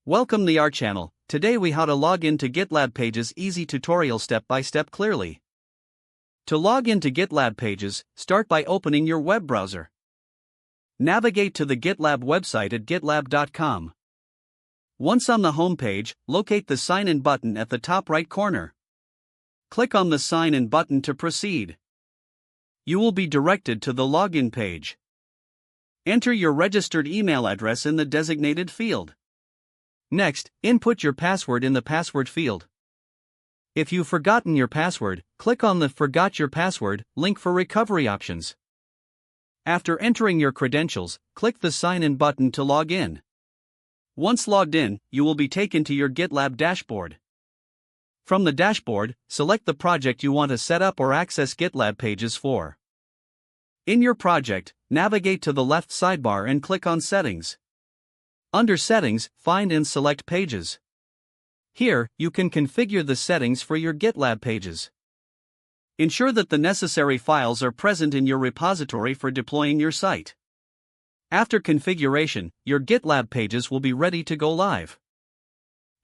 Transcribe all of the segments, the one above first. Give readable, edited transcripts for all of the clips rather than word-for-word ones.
Welcome to our channel. Today we how to log into GitLab Pages easy tutorial step by step clearly. To log into GitLab Pages, start by opening your web browser. Navigate to the GitLab website at gitlab.com. Once on the home page, locate the Sign In button at the top right corner. Click on the Sign In button to proceed. You will be directed to the login page. Enter your registered email address in the designated field. Next, input your password in the password field. If you've forgotten your password, click on the Forgot Your Password link for recovery options. After entering your credentials, click the Sign In button to log in. Once logged in, you will be taken to your GitLab dashboard. From the dashboard, select the project you want to set up or access GitLab Pages for. In your project, navigate to the left sidebar and click on Settings. Under Settings, find and select Pages. Here, you can configure the settings for your GitLab pages. Ensure that the necessary files are present in your repository for deploying your site. After configuration, your GitLab pages will be ready to go live.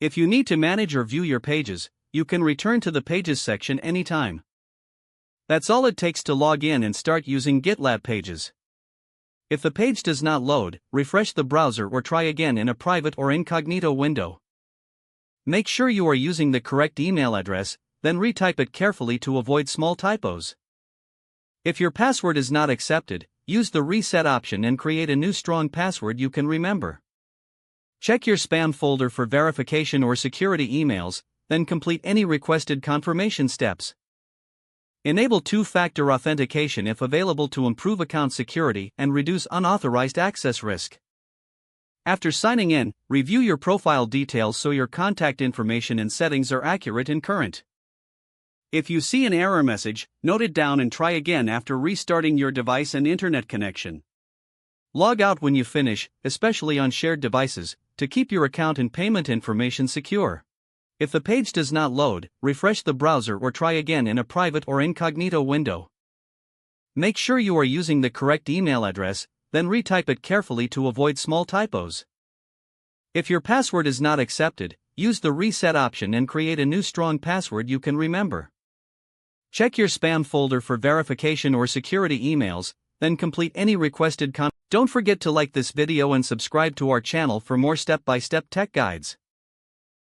If you need to manage or view your pages, you can return to the Pages section anytime. That's all it takes to log in and start using GitLab Pages. If the page does not load, refresh the browser or try again in a private or incognito window. Make sure you are using the correct email address, then retype it carefully to avoid small typos. If your password is not accepted, use the reset option and create a new strong password you can remember. Check your spam folder for verification or security emails, then complete any requested confirmation steps. Enable two-factor authentication if available to improve account security and reduce unauthorized access risk. After signing in, review your profile details so your contact information and settings are accurate and current. If you see an error message, note it down and try again after restarting your device and internet connection. Log out when you finish, especially on shared devices, to keep your account and payment information secure. If the page does not load, refresh the browser or try again in a private or incognito window. Make sure you are using the correct email address, then retype it carefully to avoid small typos. If your password is not accepted, use the reset option and create a new strong password you can remember. Check your spam folder for verification or security emails, then complete any requested Don't forget to like this video and subscribe to our channel for more step-by-step tech guides.